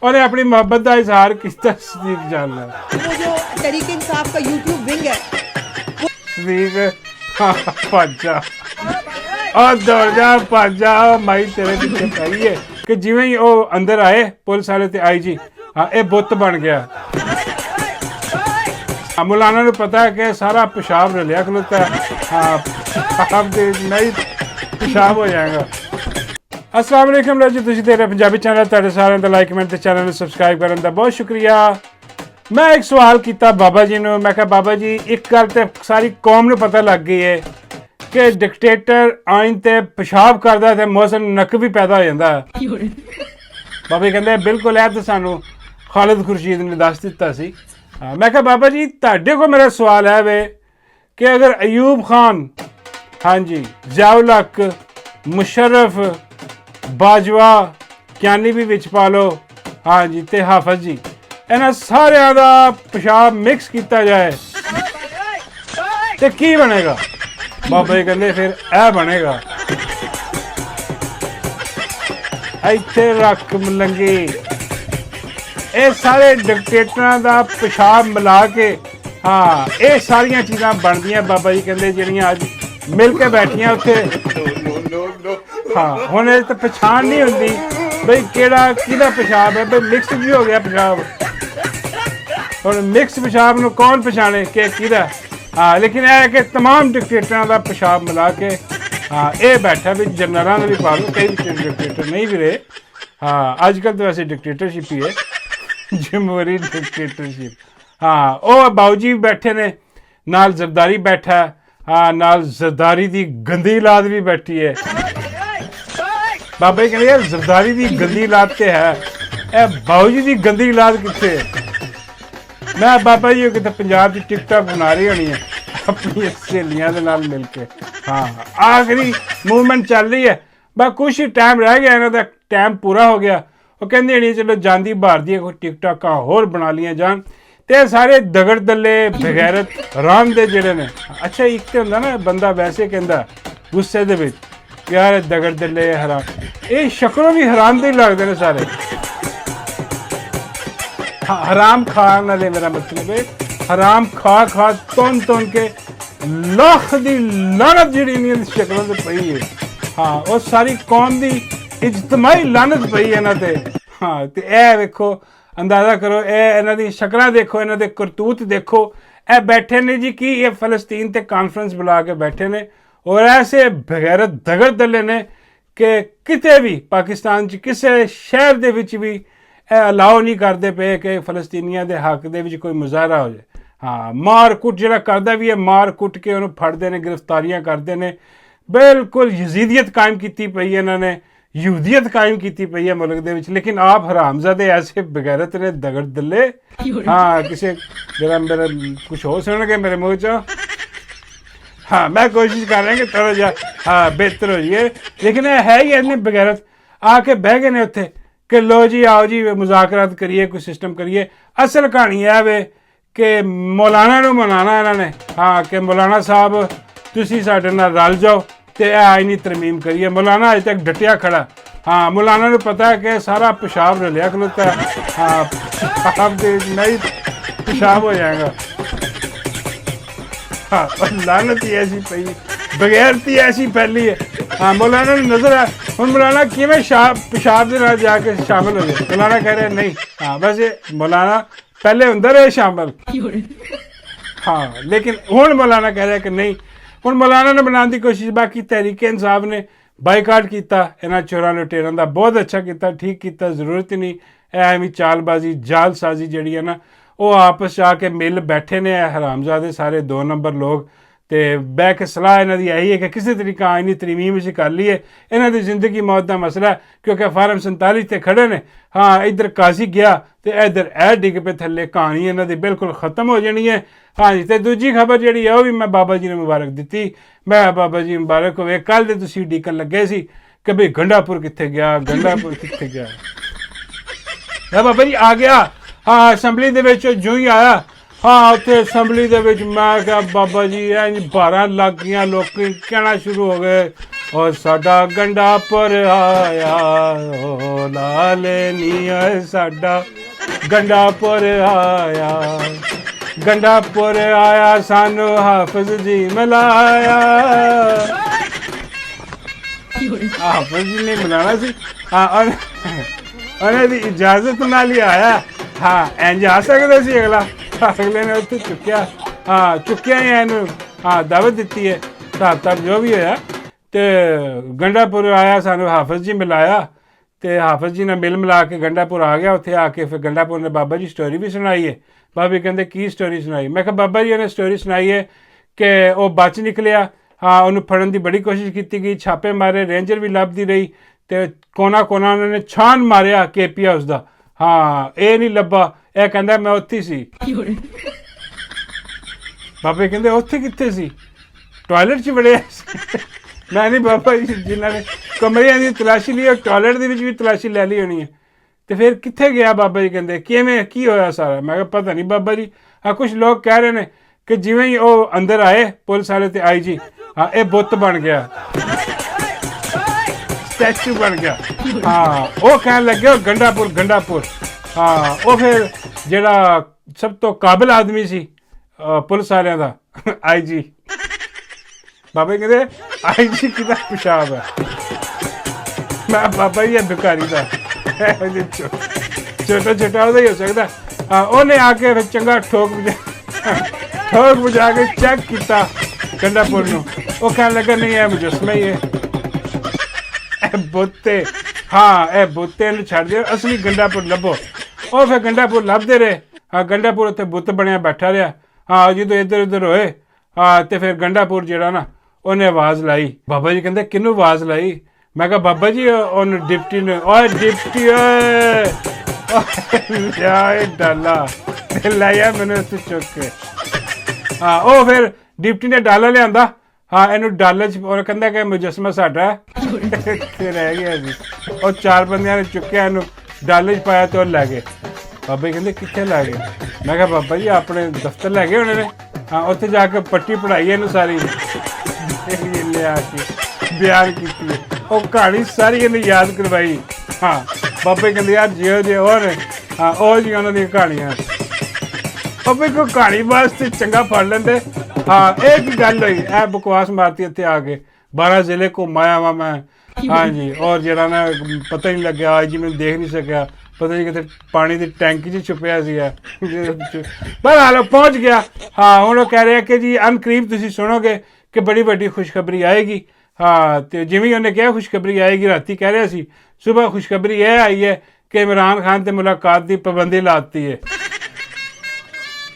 ਉਹਨੇ ਆਪਣੀ ਮੁਹੱਬਤ ਦਾ ਇਜ਼ਹਾਰ ਕੀਤਾ ਸਦੀਕ ਜਾਨ ਨਾਲ। वो जो तहरीक इंसाफ का यूट्यूब विंग है ਸਦੀਕ ਭਾਜਾ ਆ ਦੌੜ ਜਾ ਭਾਜਾ ਮਾਈ ਤੇਰੇ ਪਿੱਛੇ ਪਈ ਹੈ ਕਿ ਜਿਵੇਂ ਹੀ ਉਹ ਅੰਦਰ ਆਏ ਪੁਲਿਸ ਵਾਲੇ ਤੇ ਆਈ ਜੀ ਹਾਂ ਇਹ ਬੁੱਤ ਬਣ ਗਿਆ। ਮੌਲਾਨਾ ਨੂੰ ਪਤਾ ਹੈ ਕਿ ਸਾਰਾ ਪਿਸ਼ਾਬ ਰਲਿਆ ਖਲੋਤਾ ਹਾਂ ਪਿਸ਼ਾਬ ਦੇ ਨਹੀਂ ਪਿਸ਼ਾਬ ਹੋ ਜਾਏਗਾ। अस्सलाम वालेकुम जी, तुसीं देख रहे पंजाबी चैनल, तुहाडे सारिਆਂ ਦਾ लाइक कमेंट ते चैनल ਨੂੰ सब्सक्राइब ਕਰਨ ਦਾ बहुत शुक्रिया। मैं एक सवाल किया बाबा जी ਨੂੰ, मैं कहा बाबा जी एक गल तो सारी कौम ਨੂੰ पता लग गई है कि डिक्टेटर आइन ते पेशाब करदा ते मौसम नक भी पैदा हो जाता है। बाबा जी कहते बिल्कुल है, तो सानू खालिद खुर्शीद ने दस दिता सी। मैं कहा बाबा जी तुहाडे को मेरा सवाल है वे कि अगर अयूब खान, हाँ जी, ज़ियाउल हक, मुशर्रफ, बाजवा, क्यानी भी विच पा लो, हाँ जी, ते हाफज जी, इन्हां सारिਆਂ ਦਾ पेशाब मिक्स किया जाए तो की बनेगा? बाबा जी कहते फिर यह बनेगा। इत्थे रख मलंगी ये सारे डिक्टेटरां दा पेशाब मिला के, हाँ ये सारिया चीज़ां बनदियां बाबा जी कहते जिहड़ियां अज मिल के बैठियां उत्थे। हाँ हुण इह तो पछाण नहीं हुंदी बई किहड़ा किहदा पेशाब है, बई मिक्स भी हो गया पेशाब। हुण मिक्स पेशाब नूं कौन पछाणे कि किहदा? हाँ लेकिन यह है कि तमाम डिक्टेटरां दा पेशाब मिला के, हाँ ये बैठा भी जनरलों का भी पा लो, कई डिक्टेटर नहीं भी रहे। हाँ अजकल तो वैसे डिक्टेटरशिप ही है, जमहूरी डिक्टेटरशिप। हाँ वह बाऊ जी बैठे ने, नाल जरदारी बैठा, हाँ नाल जरदारी दी गंदी लाद भी बैठी है। बाबा जी कहते यार जरदारी दी गंदी लाद ते है, ए बाऊ जी दी गंदी लाद कित्थे है? मैं बाबा जी कितने पंजाब की टिकटॉक बना रही होनी है अपनी सहेलियां दे नाल मिल के। हाँ आखिरी मूवमेंट चल रही है, बस कुछ ही टाइम रह गया, इन्हों का टाइम पूरा हो गया। वो कहते नहीं चलो जांदी बाहर दी कोई टिकटॉक होर बना लिया जान, ते सारे दगड़ दल्ले बगैरत हराम दे जेड़े ने। अच्छा एक तो होंदा ना बंदा वैसे कहंदा गुस्से दे विच यार दगड़ दल्ले हराम, ये शक्लों भी हराम दे लगदे ने सारे। हाँ हराम खान वाले मेरा मतलब है, हराम खा खा तुन तुन के लख दी लानत जिहड़ी इन्हां दी शक्लों ते पई है। हाँ वो सारी कौम दी इज्तमाही लानत पई है इन्हां ते। हाँ ते ए वेखो अंदाज़ा करो, ए इन्हां दी शक्लां देखो, इन्हां दे करतूत देखो। ए बैठे ने जी कि ये फलस्तीन ते कॉन्फ्रेंस बुला के बैठे ने और ऐसे बगैरत दगड़ दल्ले ने कि किते भी पाकिस्तान च किसी शहर दे विच भी अलाउ नहीं करते पे कि फलस्तीनियां दे हक दे विच कोई मुजाहरा हो जाए। हाँ मार कुट जिहड़ा करदा भी है, मार कुट के उन्होंने फड़ते हैं, गिरफ्तारियां करते हैं, बिल्कुल यजीदियत कायम की पई है, इन्होंने यूदियत कायम की पई है मुल्क दे विच। लेकिन आप हरामजादे ऐसे बगैरत ने दगड़ दल्ले। हाँ किसी मेरा मेरा कुछ हो सुनगे मेरे मुँह चो। हाँ मैं कोशिश कर रहा कि थोड़ा जा हाँ बेहतर हो जाइए, लेकिन है ही इन्नी बगैरत आके बह गए ने उत्थे कि लो जी आओ जी मुज़ाकरात करिए, कोई सिस्टम करिए। असल कहानी है वे कि मौलाना नूं मनाना इन्होंने, हाँ कि मौलाना साहब तुसीं साडे नाल रल जाओ ते आईनी तरमीम करिए। मौलाना अजे तक डटिया खड़ा। हाँ मौलाना नूं पता है कि सारा पेशाब रलिया खलोता है, हाँ पेशाब दे नहीं पेशाब हो जाएगा। हाँ और लानत ही ऐसी पई, बगैरती ऐसी फैली है। हाँ मौलाना ने नजर आ हम मौलाना किमें पेशाब के नाल जाके शामिल हो जाए। मौलाना कह रहे नहीं, हाँ वैसे मौलाना पहले हुंदा रहे शामिल, हाँ लेकिन हुण मौलाना कह रहे कि नहीं। हुण मौलाना ने बनाने की कोशिश, बाकी तहरीक इंसाफ ने बाईकाट किया इन्हां चोरां लुटेरां दा, बहुत अच्छा किया, ठीक किया, जरूरत ही नहीं एवं चालबाजी जालसाजी जिहड़ी है ना वो आपस च आके मिल बैठे ने हरामजादे सारे 2 नंबर लोग। तो बह के सलाह इन्हों की यही है कि किसी तरीके आईनी तरमीम इसे कर लीए, इन्हों की जिंदगी मौत का मसला है क्योंकि फार्म 47 ते खड़े ने। हाँ इधर काजी गया तो इधर ए डिग पे थले, कहानी इन्हों की बिल्कुल ख़त्म हो जानी है। हाँ जी तो दूजी खबर जी है वह भी मैं बाबा जी ने मुबारक दी। मैं बाबा जी मुबारक होवे, कल तो तुसीं उडीकन लगे सी कि भाई गंडापुर कित्थे गया, गंडापुर कित्थे गया। मैं बाबा जी आ गया, हाँ असैंबली दे विच जो ही आया, हाँ उत्थे असैंबली दे विच मैं क्या बाबा जी 12 लग गई, लोग कहना शुरू हो गए ਉਹ ਸਾਡਾ ਗੰਡਾਪੁਰ ਆਇਆ ਓ ਲਾਲੇ ਨੀ ਓਏ ਸਾਡਾ ਗੰਡਾਪੁਰ ਆਇਆ ਗੰਡਾਪੁਰ ਆਇਆ ਸਾਨੂੰ ਹਾਫਿਜ਼ ਜੀ ਮਿਲਾਇਆ ਹਾਫਿਜ਼ ਜੀ ਨੇ ਮਿਲਾਣਾ ਸੀ ਹਾਂ ਉਹਨੇ ਦੀ ਇਜਾਜ਼ਤ ਨਾਲ ਹੀ ਆਇਆ ਹਾਂ ਇੰਜ ਆ ਸਕਦਾ ਸੀ ਅਗਲੇ ਨੇ ਉੱਥੇ ਚੁੱਕਿਆ ਹਾਂ ਚੁੱਕਿਆ ਹੀ ਇਹਨੂੰ ਹਾਂ ਦਾਵਤ ਦਿੱਤੀ ਹੈ ਤਾਂ ਜੋ ਵੀ ਹੋਇਆ ਤੇ ਗੰਡਾਪੁਰ ਆਇਆ ਸਾਨੂੰ ਹਾਫਿਜ਼ ਜੀ ਮਿਲਾਇਆ ਤੇ ਹਾਫਿਜ਼ ਜੀ ਨਾਲ ਮਿਲ ਮਿਲਾ ਕੇ ਗੰਡਾਪੁਰ ਆ ਗਿਆ ਉੱਥੇ ਆ ਕੇ ਫਿਰ ਗੰਡਾਪੁਰ ਨੇ ਬਾਬਾ ਜੀ ਸਟੋਰੀ ਵੀ ਸੁਣਾਈ ਹੈ ਬਾਬੇ ਕਹਿੰਦੇ ਕੀ ਸਟੋਰੀ ਸੁਣਾਈ ਮੈਂ ਕਿਹਾ ਬਾਬਾ ਜੀ ਨੇ ਸਟੋਰੀ ਸੁਣਾਈ ਹੈ ਕਿ ਉਹ ਬਚ ਨਿਕਲਿਆ ਹਾਂ ਉਹਨੂੰ ਫੜਨ ਦੀ ਬੜੀ ਕੋਸ਼ਿਸ਼ ਕੀਤੀ ਗਈ ਛਾਪੇ ਮਾਰੇ ਰੇਂਜਰ ਵੀ ਲੱਭਦੀ ਰਹੀ ਤੇ ਕੋਨਾ ਉਹਨਾਂ ਨੇ ਛਾਨ ਮਾਰਿਆ ਕੇਪੀ ਹਾਊਸ ਦਾ ਹਾਂ ਇਹ ਨਹੀਂ ਲੱਭਾ ਇਹ ਕਹਿੰਦਾ ਮੈਂ ਉੱਥੇ ਸੀ ਬਾਬੇ ਕਹਿੰਦੇ ਉੱਥੇ ਕਿੱਥੇ ਸੀ ਟਾਇਲਟ 'ਚ ਵੜਿਆ ਮੈਂ ਨਹੀਂ ਬਾਬਾ ਜੀ ਜਿਨ੍ਹਾਂ ਨੇ ਕਮਰਿਆਂ ਦੀ ਤਲਾਸ਼ੀ ਲਈ ਟਾਇਲਟ ਦੇ ਵਿੱਚ ਵੀ ਤਲਾਸ਼ੀ ਲੈ ਲਈ ਹੋਣੀ ਹੈ ਤੇ ਫਿਰ ਕਿੱਥੇ ਗਿਆ ਬਾਬਾ ਜੀ ਕਹਿੰਦੇ ਕਿਵੇਂ ਕੀ ਹੋਇਆ ਸਾਰਾ ਮੈਂ ਕਿਹਾ ਪਤਾ ਨਹੀਂ ਬਾਬਾ ਜੀ ਹਾਂ ਕੁਝ ਲੋਕ ਕਹਿ ਰਹੇ ਨੇ ਕਿ ਜਿਵੇਂ ਹੀ ਉਹ ਅੰਦਰ ਆਏ ਪੁਲਿਸ ਵਾਲੇ ਤੇ ਆਈ ਜੀ ਹਾਂ ਇਹ ਬੁੱਤ ਬਣ ਗਿਆ ਸਟੈਚੂ ਬਣ ਗਿਆ ਹਾਂ ਉਹ ਕਹਿਣ ਲੱਗੇ ਉਹ ਗੰਡਾਪੁਰ ਹਾਂ ਉਹ ਫਿਰ ਜਿਹੜਾ ਸਭ ਤੋਂ ਕਾਬਿਲ ਆਦਮੀ ਸੀ ਪੁਲਿਸ ਵਾਲਿਆਂ ਦਾ ਆਈ ਜੀ ਬਾਬਾ ਜੀ ਕਹਿੰਦੇ ਆਈ ਜੀ ਕਿਹਦਾ ਪਿਸ਼ਾਬ ਹੈ ਮੈਂ ਬਾਬਾ ਜੀ ਬਿਕਾਰੀ ਦਾ ਛੋਟਾ ਉਹਦਾ ਹੀ ਹੋ ਸਕਦਾ ਉਹਨੇ ਆ ਕੇ ਫਿਰ ਚੰਗਾ ਠੋਕ ਵਜਾ ਕੇ ਚੈੱਕ ਕੀਤਾ ਗੰਡਾਪੁਰ ਨੂੰ ਉਹ ਕਹਿਣ ਲੱਗਾ ਨਹੀਂ ਇਹ ਮੁਜਸਮਾ ਹੀ ਹੈ ਇਹ ਬੁੱਤੇ ਹਾਂ ਇਹ ਬੁੱਤੇ ਨੂੰ ਛੱਡ ਦਿਓ ਅਸਲੀ ਗੰਡਾਪੁਰ ਲੱਭੋ ਉਹ ਫਿਰ ਗੰਡਾਪੁਰ ਲੱਭਦੇ ਰਹੇ ਹਾਂ ਗੰਡਾਪੁਰ ਉੱਥੇ ਬੁੱਤ ਬਣਿਆ ਬੈਠਾ ਰਿਹਾ ਹਾਂ ਜਦੋਂ ਇੱਧਰ ਉੱਧਰ ਹੋਏ ਹਾਂ ਤੇ ਫਿਰ ਗੰਡਾਪੁਰ ਜਿਹੜਾ ਨਾ ਉਹਨੇ ਆਵਾਜ਼ ਲਾਈ ਬਾਬਾ ਜੀ ਕਹਿੰਦੇ ਕਿਹਨੂੰ ਆਵਾਜ਼ ਲਾਈ ਮੈਂ ਕਿਹਾ ਬਾਬਾ ਜੀ ਉਹਨੂੰ ਡਿਪਟੀ ਨੇ ਓਏ ਡਿਪਟੀ ਓਏ ਡਾਲਾ ਤੇ ਲਾਇਆ ਮੈਨੂੰ ਉੱਥੇ ਚੁੱਕ ਕੇ ਹਾਂ ਉਹ ਫਿਰ ਡਿਪਟੀ ਨੇ ਡਾਲਾ ਲਿਆਂਦਾ ਹਾਂ ਇਹਨੂੰ ਡਾਲੇ 'ਚ ਉਹ ਕਹਿੰਦਾ ਕਿ ਮੁਜਸਮਾ ਸਾਡਾ ਤੇ ਰਹਿ ਗਿਆ ਜੀ ਉਹ ਚਾਰ ਬੰਦਿਆਂ ਨੇ ਚੁੱਕਿਆ ਇਹਨੂੰ ਡਾਲੇ 'ਚ ਪਾਇਆ ਤੇ ਉਹ ਲੈ ਗਏ ਬਾਬਾ ਕਹਿੰਦੇ ਕਿੱਥੇ ਲੈ ਗਏ ਮੈਂ ਕਿਹਾ ਬਾਬਾ ਜੀ ਆਪਣੇ ਦਫ਼ਤਰ ਲੈ ਗਏ ਉਹਨਾਂ ਨੇ ਹਾਂ ਉੱਥੇ ਜਾ ਕੇ ਪੱਟੀ ਪੜਾਈ ਇਹਨੂੰ ਸਾਰੀ ਲਿਆ ਕੇ ਬਿਆਨ ਕੀਤੀ ਉਹ ਕਹਾਣੀ ਸਾਰੀ ਇਹਨੂੰ ਯਾਦ ਕਰਵਾਈ ਹਾਂ ਬਾਬੇ ਕਹਿੰਦੇ ਯਾਰ ਜਿਉ ਜੇ ਹੋਰ ਹਾਂ ਉਹ ਜੀ ਉਹਨਾਂ ਦੀਆਂ ਕਹਾਣੀਆਂ ਬਾਬੇ ਕੋਈ ਕਹਾਣੀ ਵਾਸਤੇ ਚੰਗਾ ਫੜ ਲੈਂਦੇ ਹਾਂ ਇਹ ਕੀ ਗੱਲ ਹੋਈ ਇਹ ਬਕਵਾਸ ਮਾਰਤੀ ਇੱਥੇ ਆ ਕੇ 12 ਜ਼ਿਲ੍ਹੇ ਘੁੰਮਾਇਆ ਵਾ ਮੈਂ ਹਾਂਜੀ ਔਰ ਜਿਹੜਾ ਨਾ ਪਤਾ ਨਹੀਂ ਲੱਗਿਆ ਅੱਜ ਮੈਨੂੰ ਦੇਖ ਨਹੀਂ ਸਕਿਆ ਪਤਾ ਨਹੀਂ ਕਿਤੇ ਪਾਣੀ ਦੀ ਟੈਂਕੀ 'ਚ ਛੁਪਿਆ ਸੀ ਪਰ ਹਾਲ ਪਹੁੰਚ ਗਿਆ ਹਾਂ ਹੁਣ ਉਹ ਕਹਿ ਰਿਹਾ ਕਿ ਜੀ ਅਨਕਰੀਬ ਤੁਸੀਂ ਸੁਣੋਗੇ ਕਿ ਬੜੀ ਵੱਡੀ ਖੁਸ਼ਖਬਰੀ ਆਏਗੀ ਹਾਂ ਤੇ ਜਿਵੇਂ ਉਹਨੇ ਕਿਹਾ ਖੁਸ਼ਖਬਰੀ ਆਏਗੀ ਰਾਤੀ ਕਹਿ ਰਿਹਾ ਸੀ ਸਵੇਰ ਖੁਸ਼ਖਬਰੀ ਇਹ ਆਈ ਹੈ ਕਿ ਇਮਰਾਨ ਖਾਨ ਤੇ ਮੁਲਾਕਾਤ ਦੀ ਪਾਬੰਦੀ ਲਾਤੀ ਹੈ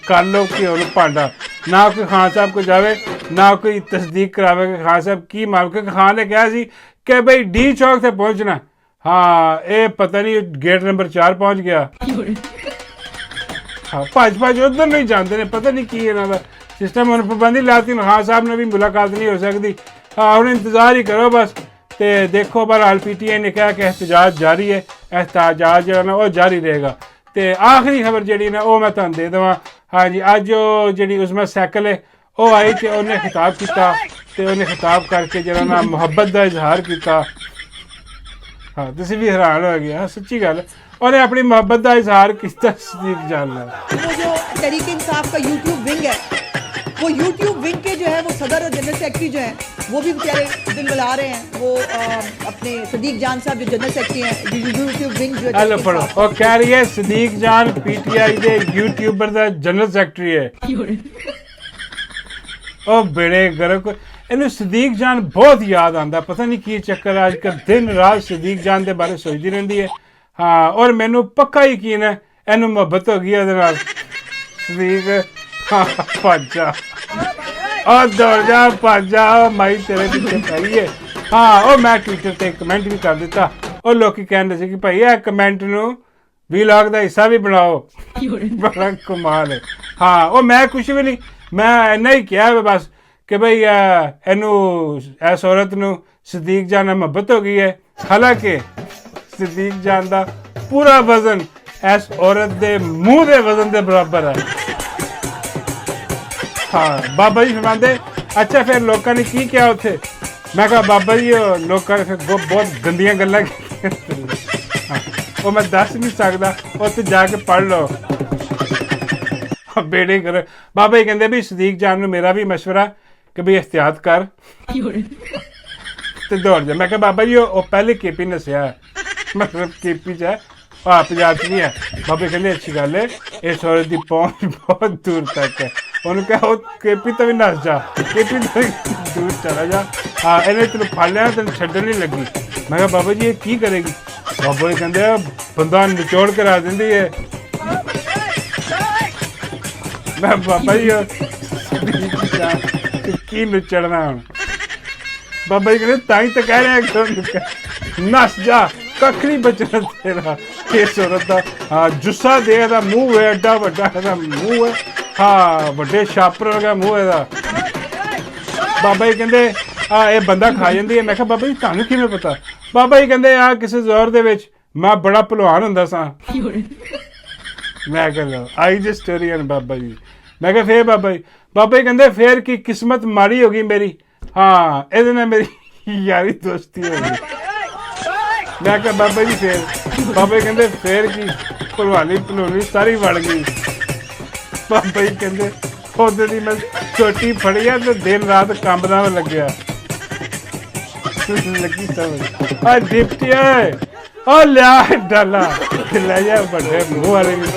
ਕਰ ਲਓ ਕਿ ਉਹਨੂੰ ਭਾਂਡਾ ਨਾ ਕੋਈ ਖਾਨ ਸਾਹਿਬ ਕੋ ਜਾਵੇ ਨਾ ਕੋਈ ਤਸਦੀਕ ਕਰਾਵੇ ਕਿ ਖਾਨ ਸਾਹਿਬ ਕੀ ਮਾਲ ਕੇ ਖਾਨ ਨੇ ਕਿਹਾ ਸੀ ਕਿ ਬਈ ਡੀ ਚੌਕ ਤੇ ਪਹੁੰਚਣਾ ਹਾਂ ਇਹ ਪਤਾ ਨਹੀਂ ਗੇਟ ਨੰਬਰ 4 ਪਹੁੰਚ ਗਿਆ ਹਾਂ ਭੱਜ ਉੱਧਰ ਨਹੀਂ ਜਾਂਦੇ ਨੇ ਪਤਾ ਨਹੀਂ ਕੀ ਇਹਨਾਂ ਦਾ ਸਿਸਟਮ ਉਹਨੂੰ ਪਾਬੰਦੀ ਲਾਤੀ ਖਾਨ ਸਾਹਿਬ ਨਾਲ ਵੀ ਮੁਲਾਕਾਤ ਨਹੀਂ ਹੋ ਸਕਦੀ ਹਾਂ ਹੁਣ ਇੰਤਜ਼ਾਰ ਹੀ ਕਰੋ ਬਸ ਤੇ ਦੇਖੋ ਬਹਰਹਾਲ PTI ਨੇ ਕਿਹਾ ਕਿ ਇhtਜਾਜ ਜਾਰੀ ਹੈ ਇhtਜਾਜ ਜਿਹੜਾ ਨਾ ਉਹ ਜਾਰੀ ਰਹੇਗਾ ਤੇ ਆਖਰੀ ਖਬਰ ਜਿਹੜੀ ਨਾ ਉਹ ਮੈਂ ਤੁਹਾਨੂੰ ਦੇ ਦੇਵਾਂ ਹਾਂਜੀ ਅੱਜ ਉਹ ਜਿਹੜੀ ਉਸਮਾ ਸਾਈਕਲ ਹੈ ਉਹ ਆਈ ਤੇ ਉਹਨੇ ਖਿਤਾਬ ਕੀਤਾ ਤੇ ਉਹਨੇ ਖਿਤਾਬ ਕਰਕੇ ਜਿਹੜਾ ਨਾ ਮੁਹੱਬਤ ਦਾ ਇਜ਼ਹਾਰ ਕੀਤਾ ਹਾਂ ਤੁਸੀਂ ਵੀ ਹੈਰਾਨ ਹੋ ਗਏ ਸੱਚੀ ਗੱਲ ਉਹਨੇ अपनी मोहब्बत का इजहार किसका सदीक जान ला वो जो तहरीक इंसाफ का यूट्यूब विंग है वो यूट्यूब विंग के जो है वो सदर और जनरल सेक्रेटरी जो हैं वो भी बेचारे दिल मिला रहे हैं वो अपने सदीक जान साहब जो जनरल सेक्रेटरी हैं यूट्यूब विंग जो हेलो पढ़ो और कह रही है सदीक जान PTI के यूट्यूबर का जनरल सेक्रेटरी है ओ बेड़े गर्क ਇਹਨੂੰ ਸਦੀਕ ਜਾਨ ਬਹੁਤ ਯਾਦ ਆਉਂਦਾ ਪਤਾ ਨਹੀਂ ਕੀ ਚੱਕਰ ਅੱਜ ਕੱਲ੍ਹ ਦਿਨ ਰਾਤ ਸਦੀਕ ਜਾਨ ਦੇ ਬਾਰੇ ਸੋਚਦੀ ਰਹਿੰਦੀ ਹੈ ਹਾਂ ਔਰ ਮੈਨੂੰ ਪੱਕਾ ਯਕੀਨ ਹੈ ਇਹਨੂੰ ਮੁਹੱਬਤ ਹੋ ਗਈ ਉਹਦੇ ਨਾਲ ਸਦੀਕ ਭੱਜਾ ਉਹ ਦੌੜ ਜਾ ਭੱਜਾ ਮਾਈ ਤੇਰੇ ਪਿੱਛੇ ਪਈ ਹੈ ਹਾਂ ਉਹ ਮੈਂ ਟਵਿੱਟਰ ਤੇ ਕਮੈਂਟ ਵੀ ਕਰ ਦਿੱਤਾ ਉਹ ਲੋਕੀ ਕਹਿੰਦੇ ਸੀ ਕਿ ਭਾਈ ਇਹ ਕਮੈਂਟ ਨੂੰ ਵਲੌਗ ਦਾ ਹਿੱਸਾ ਵੀ ਬਣਾਓ ਬੜਾ ਕਮਾਲ ਹੈ ਹਾਂ ਉਹ ਮੈਂ ਕੁਛ ਵੀ ਨਹੀਂ ਮੈਂ ਇੰਨਾ ਹੀ ਕਿਹਾ ਬਸ ਕਿ ਭਈ ਇਹਨੂੰ ਇਸ ਔਰਤ ਨੂੰ ਸਦੀਕ ਜਾਨ ਨਾਲ ਮੁਹੱਬਤ ਹੋ ਗਈ ਹੈ ਹਾਲਾਂਕਿ ਸਦੀਕ ਜਾਨ ਦਾ ਪੂਰਾ ਵਜ਼ਨ ਇਸ ਔਰਤ ਦੇ ਮੂੰਹ ਦੇ ਵਜ਼ਨ ਦੇ ਬਰਾਬਰ ਹੈ ਹਾਂ ਬਾਬਾ ਜੀ ਫਰਮਾਉਂਦੇ ਅੱਛਾ ਫਿਰ ਲੋਕਾਂ ਨੇ ਕੀ ਕਿਹਾ ਉੱਥੇ ਮੈਂ ਕਿਹਾ ਬਾਬਾ ਜੀ ਉਹ ਲੋਕਾਂ ਨੇ ਫਿਰ ਬਹੁਤ ਗੰਦੀਆਂ ਗੱਲਾਂ ਕੀਤੀਆਂ। ਹਾਂ, ਉਹ ਮੈਂ ਦੱਸ ਨਹੀਂ ਸਕਦਾ, ਉੱਥੇ ਜਾ ਕੇ ਪੜ੍ਹ ਲਓ। ਬੇੜੇ ਕਰ ਬਾਬਾ ਜੀ ਕਹਿੰਦੇ ਵੀ ਸਦੀਕ ਜਾਨ ਨੂੰ ਮੇਰਾ ਵੀ ਮਸ਼ਵਰਾ ਕਿ ਵੀ ਇhtiyat ਕਰ ਤੇ ਦੌੜ ਜਾ। ਮੈਂ ਕਿਹਾ ਬਾਬਾ ਜੀ ਉਹ ਪਹਿਲੇ ਕੇਪੀ ਨਸਿਆ, ਮਤਲਬ ਕੇਪੀ 'ਚ ਹੈ, ਪੰਜਾਬ 'ਚ ਨਹੀਂ ਹੈ। ਬਾਬੇ ਕਹਿੰਦੇ ਅੱਛੀ ਗੱਲ ਹੈ, ਇਸ ਔਰਤ ਦੀ ਪਹੁੰਚ ਬਹੁਤ ਦੂਰ ਤੱਕ ਹੈ। ਉਹਨੂੰ ਕਿਹਾ ਉਹ ਕੇਪੀ ਤੋਂ ਵੀ ਨੱਸ ਜਾ, ਕੇਪੀ ਤੋਂ ਵੀ ਦੂਰ ਚਲਾ ਜਾ। ਹਾਂ, ਇਹਨੇ ਤੈਨੂੰ ਫੜ ਲਿਆ, ਤੈਨੂੰ ਛੱਡਣ ਨਹੀਂ ਲੱਗੀ। ਮੈਂ ਕਿਹਾ ਬਾਬਾ ਜੀ ਇਹ ਕੀ ਕਰੇਗੀ? ਬਾਬਾ ਜੀ ਕਹਿੰਦੇ ਬੰਦਾ ਨਿਚੋੜ ਕੇ ਰੱਖ ਦਿੰਦੀ ਹੈ। ਮੈਂ ਬਾਬਾ ਜੀ ਕੀ ਨਚੜਨਾ ਹੁਣ? ਬਾਬਾ ਜੀ ਕਹਿੰਦੇ ਤਾਂ ਹੀ ਤਾਂ ਕਹਿ ਰਿਹਾ ਨੱਸ ਜਾ, ਕੱਖ ਨਹੀਂ ਬਚਣਾ ਤੇਰਾ ਇਸ ਔਰਤ ਦਾ। ਹਾਂ, ਜੁੱਸਾ ਦੇ ਇਹਦਾ ਮੂੰਹ ਹੈ, ਐਡਾ ਵੱਡਾ ਇਹਦਾ ਮੂੰਹ ਹੈ। ਹਾਂ, ਵੱਡੇ ਛਾਪਰ ਵਰਗਾ ਮੂੰਹ ਇਹਦਾ। ਬਾਬਾ ਜੀ ਕਹਿੰਦੇ ਇਹ ਬੰਦਾ ਖਾ ਜਾਂਦੀ ਹੈ। ਮੈਂ ਕਿਹਾ ਬਾਬਾ ਜੀ ਤੁਹਾਨੂੰ ਕਿਵੇਂ ਪਤਾ? ਬਾਬਾ ਜੀ ਕਹਿੰਦੇ ਕਿਸੇ ਜ਼ੋਰ ਦੇ ਵਿੱਚ ਮੈਂ ਬੜਾ ਭਲਵਾਨ ਹੁੰਦਾ ਸਾਂ। ਮੈਂ ਕਿਹਾ ਆਈ ਜੀ ਸਟੋਰੀ ਹਨ ਬਾਬਾ ਜੀ। ਮੈਂ ਕਿਹਾ ਫੇਰ ਬਾਬਾ ਜੀ ਕਹਿੰਦੇ ਫੇਰ ਕੀ ਕਿਸਮਤ ਮਾੜੀ ਹੋ ਗਈ ਮੇਰੀ। ਹਾਂ, ਇਹਦੇ ਨਾਲ ਮੇਰੀ ਯਾਰੀ ਦੋਸਤੀ ਹੋ ਗਈ। ਮੈਂ ਕਿਹਾ ਬਾਬਾ ਜੀ ਫੇਰ? ਬਾਬਾ ਜੀ ਕਹਿੰਦੇ ਫੇਰ ਕੀ ਭਲਵਾਨੀ ਸਾਰੀ ਵੜ ਗਈ। ਬਾਬਾ ਜੀ ਕਹਿੰਦੇ ਉਹਦੇ ਦੀ ਮੈਂ ਛੋਟੀ ਫੜੀ ਆ ਤੇ ਦਿਨ ਰਾਤ ਕੰਮ ਨਾਲ ਲੱਗਿਆ। ਲੱਗੀ ਸਮਝ ਆ ਡਿਪਟੀਆ ਉਹ ਲਿਆ ਡਾਲਾ ਲੈ ਜਾ ਵੱਡੇ ਮੂੰਹ ਵਾਲੇ ਨੂੰ।